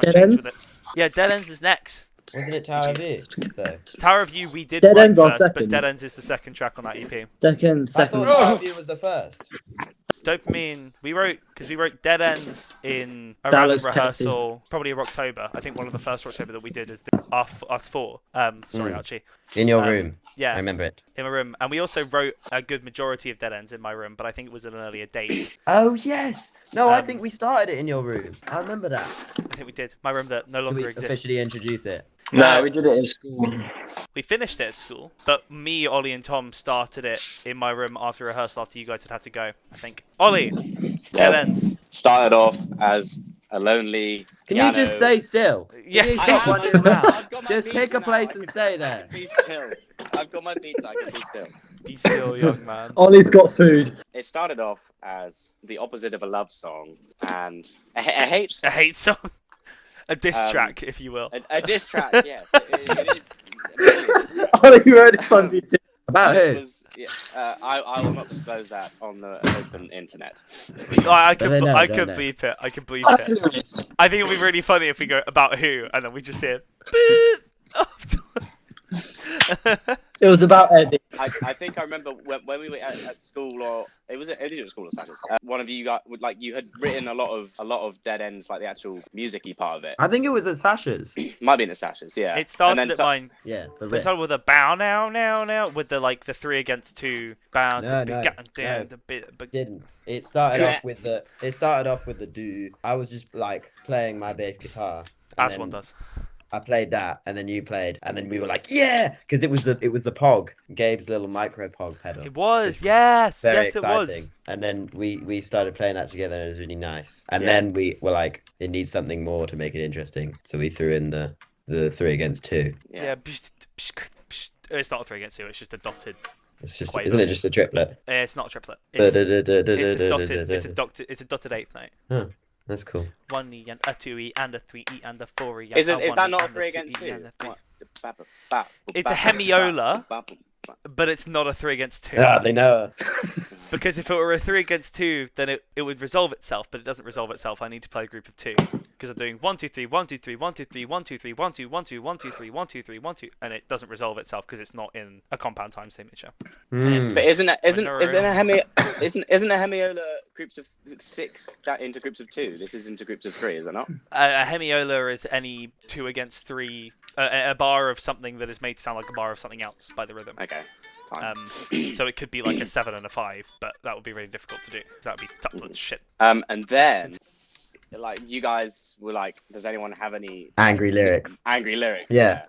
Dead change Ends? with it. Yeah, Dead Ends is next. Wasn't it Tower View? So. Tower of You we did Dead write Ends are first, but second. Dead Ends is the second track on that EP. Second. I thought Tower View was the first. Dopamine, we wrote Dead Ends in a That random looks rehearsal, probably of October. I think one of the first October that we did is us four. Sorry, Archie. In your room. Yeah. I remember it. In my room. And we also wrote a good majority of Dead Ends in my room, but I think it was at an earlier date. Oh, yes. No, I think we started it in your room. I remember that. I think we did. My room that no Should longer we exists. officially introduce it? No, we did it in school. We finished it at school, but me, Ollie, and Tom started it in my room after rehearsal after you guys had to go, I think. Ollie, Dead Ends. Started off as a lonely Can piano. you just stay still? Yeah. Can you I stop am, wandering around? I've got my Just beats pick a now, place I and can- stay I there. can be still. I've got my beats, I can be still. Be still, young man. Ollie's got food. It started off as the opposite of a love song and a hate song. A hate song. A diss track, if you will. A diss track, yes. It is. It is. Ollie wrote a Fundies diss. About It who? was, yeah, I will not disclose that on the open internet. I Don't they know, I don't could they? bleep it. I could bleep it. I think it would be really funny if we go about who, and then we just hear beep afterwards. It was about Eddie. I think I remember when we were at school, or it was at school or something. One of you got you had written a lot of Dead Ends, like the actual music-y part of it. I think it was at Sasha's. Might be in the Sashes, yeah. It started And then at mine. Yeah, the It riff. started with a bow now with the 3 against 2 bow No, to be no, gotten down no. the bit. But Didn't. It started Yeah. off with the. It started off with the do. I was just like playing my bass guitar. and as then one does. I played that, and then you played, and then we were like, yeah, because it was the Pog, Gabe's little micro Pog pedal. It was, yes, Very yes, exciting. it was. And then we started playing that together, and it was really nice. And Yeah. then we were like, it needs something more to make it interesting, so we threw in the 3 against 2. Yeah. It's not a 3 against 2. It's just a dotted. It's just, Quite isn't it nice. just a triplet? It's not a triplet. It's a dotted. It's a dotted eighth note. Huh, that's cool. 1 E and a 2 E and a 3 E and a 4 E. Is and is a 1 that E not a and 3 2 against E 2? and a 3. What? It's a hemiola, but it's not a 3 against 2. Ah, they know. Because if it were a 3 against 2, then it would resolve itself, but it doesn't resolve itself. I need to play a group of 2. Because I'm doing 1 2 3 1 2 3 1 2 3 1 2 3 1 2 1 2 1 2 3 1 2 3 1 2, and it doesn't resolve itself because it's not in a compound time signature. But isn't a hemiola groups of 6 that into groups of 2? This is into groups of 3, is it not? A hemiola is any 2 against 3, a bar of something that is made to sound like a bar of something else by the rhythm. Okay. Fine. So it could be like a 7 and a 5, but that would be really difficult to do. That would be tuplet shit. And then like you guys were like, does anyone have any Angry lyrics. angry lyrics? Yeah.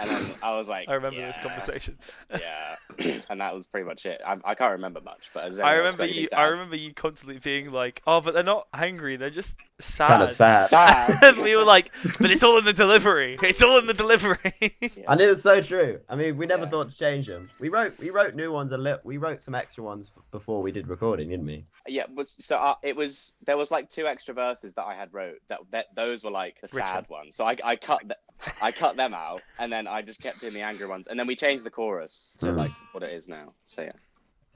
And then I was like, I remember yeah, this conversation. Yeah. And that was pretty much it. I can't remember much, but I remember you constantly being like, "Oh, but they're not angry. They're just sad." Kind of sad. sad. And we were like, "But it's all in the delivery. It's all in the delivery." And it was so true. I mean, we never Yeah. thought to change them. We wrote new ones we wrote some extra ones before we did recording, didn't we? Yeah, there was like 2 extra verses that I had wrote that those were like the sad ones. So I cut them out, and then I just kept doing the angry ones, and then we changed the chorus to like what it is now. So yeah.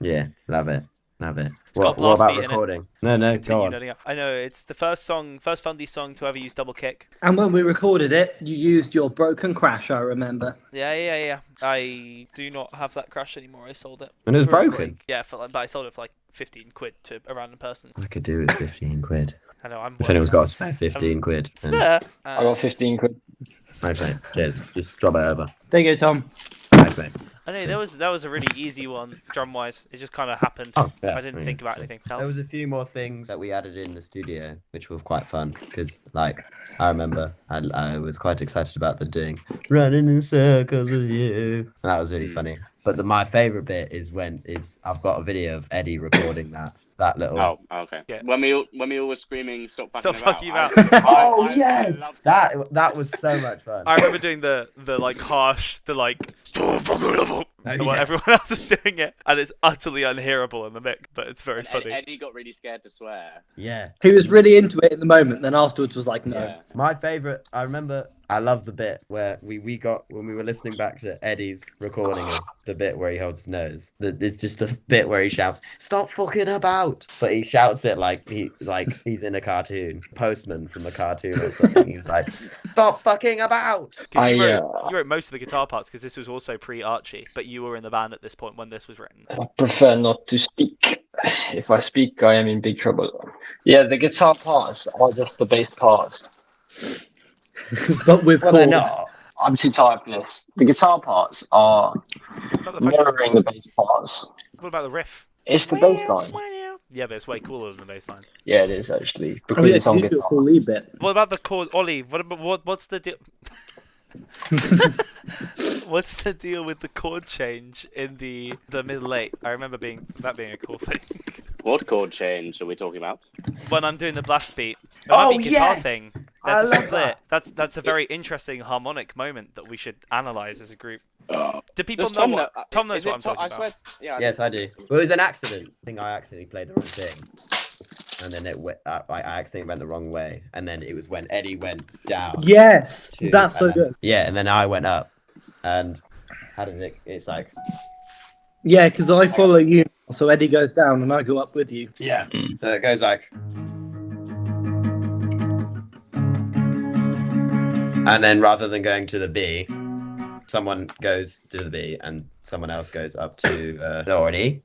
Yeah, love it. Love it. got What blast about beat in it. recording? No, go Continue on. nodding up. I know it's the first Fundies song to ever use double kick. And when we recorded it, you used your broken crash, I remember. Yeah. I do not have that crash anymore. I sold it. And it was For, like, broken? yeah, but I sold it for like 15 quid to a random person. I could do with 15 quid. I know. If anyone's got a spare 15 quid. then- spare. I got 15 quid. Nice, mate. Cheers. Just drop it over. There you go, Tom. Nice, mate. I know that was a really easy one drum wise. It just kind of happened. Oh, yeah. I didn't think about anything else. There was a few more things that we added in the studio, which were quite fun. Because, like, I remember I was quite excited about the doing running in circles with you. And that was really funny. But my favourite bit is I've got a video of Eddie recording that little. Oh, okay. Yeah. When we all were screaming, stop fucking about. Oh I yes, loved it. that was so much fun. I remember doing the like harsh, the like stop fucking about while everyone else is doing it, and it's utterly unhearable in the mic, but it's very And funny. Eddie got really scared to swear. Yeah. He was really into it in the moment, then afterwards was like, no. Yeah. My favourite, I remember I love the bit where we got when we were listening back to Eddie's recording of the bit where he holds his nose. There's just the bit where he shouts, "Stop fucking about!" But he shouts it like he's in a cartoon, Postman from the cartoon or something. He's like, "Stop fucking about!" Because you, I, you wrote most of the guitar parts because this was also pre-Archie, but you were in the band at this point when this was written. I prefer not to speak. If I speak, I am in big trouble. Yeah, the guitar parts are just the bass parts. But with Well, they're chords. not. I'm too tired for this. The guitar parts are What about the fucking- mirroring the bass parts. What about the riff? It's the bass line. Yeah, but it's way cooler than the bass line. Yeah, it is actually Oh, because yeah, it's on you do a guitar. cool lead bit. What about the chord, Ollie? What's the deal? What's the deal with the chord change in the middle eight? I remember that being a cool thing. What chord change are we talking about? When I'm doing the blast beat, the might be guitar yes! thing. I There's a love split. that. That's a very interesting harmonic moment that we should analyze as a group. Do people Does know Tom what? know- Tom knows is what it I'm Tom- talking I about. swear, yeah. Yes, I do. Well, it was an accident. I think I accidentally played the wrong thing, and then I accidentally went the wrong way, and then it was when Eddie went down. Yes, to- that's so and then- good. Yeah, and then I went up, and how did it? It's like Yeah, because I follow you, so Eddie goes down and I go up with you. yeah. So it goes like, and then rather than going to the B, someone goes to the B, and someone else goes up to or an E.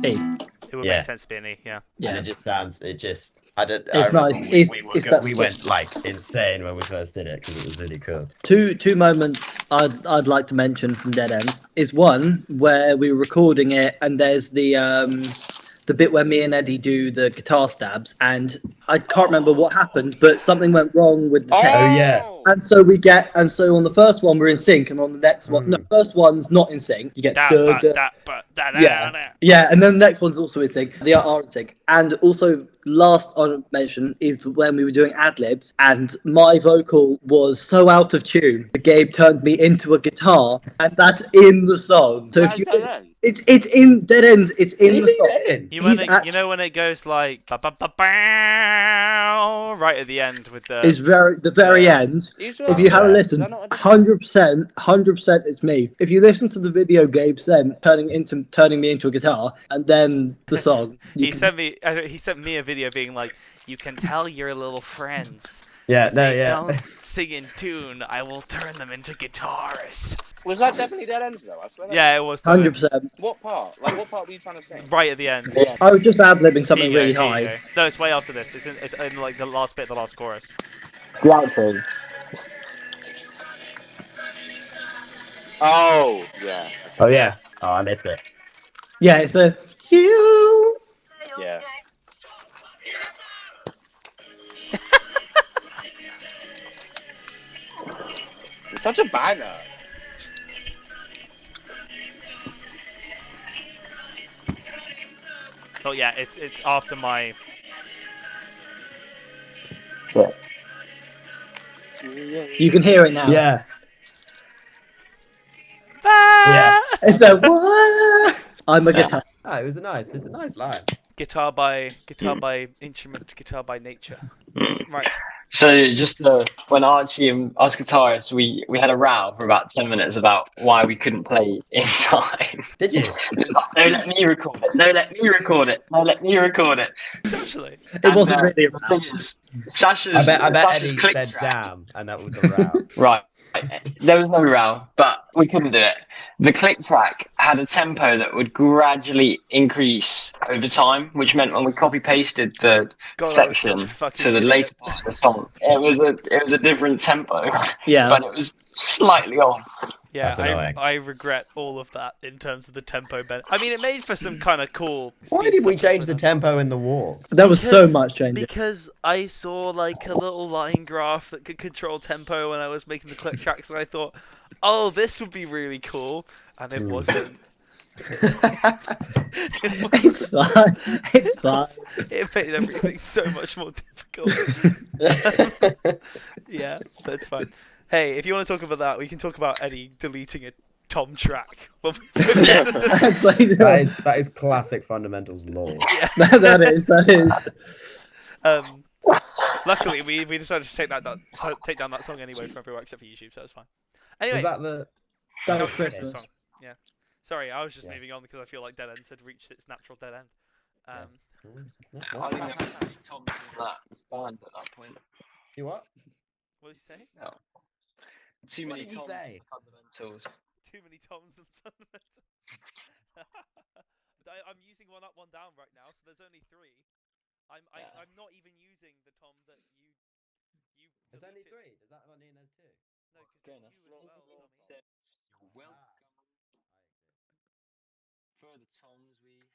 It would Yeah. make sense to be an E, yeah. And it just sounds. It just. I don't. It's nice. We went like insane when we first did it because it was really cool. Two moments I'd like to mention from Dead Ends is one where we were recording it and there's the bit where me and Eddie do the guitar stabs and I can't remember what happened, but something went wrong with the text. Oh, yeah. And so on the first one we're in sync, and on the next one, no, first one's not in sync. You get yeah, and then the next one's also in sync. They are in sync. And also, last on mention is when we were doing ad libs, and my vocal was so out of tune. Gabe turned me into a guitar, and that's in the song. So if you, it's in Dead Ends. It's in the song. You know when it goes like right at the end with the. It's the very end. If you have a listen, 100% it's me. If you listen to the video Gabe sent, turning me into a guitar, and then the song. He sent me a video being like, "You can tell your little friends. Yeah, if they don't sing in tune, I will turn them into guitarists." Was that definitely Dead Ends though? I swear. Yeah, it was. 100%. What part? Like what part were you trying to sing? Right at the end. Yeah. I was just ad-libbing something Here really you go, high. here you go. No, it's way after this. It's in like the last bit, the last chorus. The outro. Oh yeah. Oh yeah. Oh, I missed it. Yeah, it's a you. Yeah. It's such a banger. Oh yeah, it's after my. Yeah. You can hear it now. Yeah. Yeah. It's a what? I'm a guitar. Oh, it's a nice line. Guitar by instrument, guitar by nature. Right. So just when Archie and us guitarists, we had a row for about 10 minutes about why we couldn't play in time. Did you? It was like, no, let me record it. No, let me record it. No, let me record it. Actually. It wasn't really a the row. thing is, Sacha's, I bet Sacha's Eddie click said track- damn, and that was a row. Right. There was no row, but we couldn't do it. The click track had a tempo that would gradually increase over time, which meant when we copy pasted the God, that was section such a fucking to the idiot. later part of the song, it was a different tempo, Yeah. but it was slightly off. Yeah, That's annoying. I regret all of that in terms of the tempo bend. I mean, it made for some kind of cool. Why speed did we stuff change with the them. tempo in the war? There was so much changing. Because I saw like a little line graph that could control tempo when I was making the click tracks, and I thought, oh, this would be really cool, and it wasn't. It's fine. It's fine. It made everything so much more difficult. Yeah, that's fine. Hey, if you want to talk about that, we can talk about Eddie deleting a Tom track. That is classic fundamentals law. Yeah. that is. Luckily, we decided to take take down that song anyway from everywhere except for YouTube, so that's fine. Anyway, Was that the? That that was was the Christmas Christmas. song. Yeah. Sorry, I was just Yeah. moving on because I feel like Dead Ends had reached its natural dead end. Yes. I think there was too many Toms in that band at that point. You what? What did you say? No. Too What many did you Toms say? and fundamentals. Too many Toms and fundamentals. I'm using one up, one down right now, so there's only 3. I'm not even using the Tom that you. There's only deleted. 3. Does that mean there's 2? No, because there's you as well, dummy. You're welcome. For the Toms we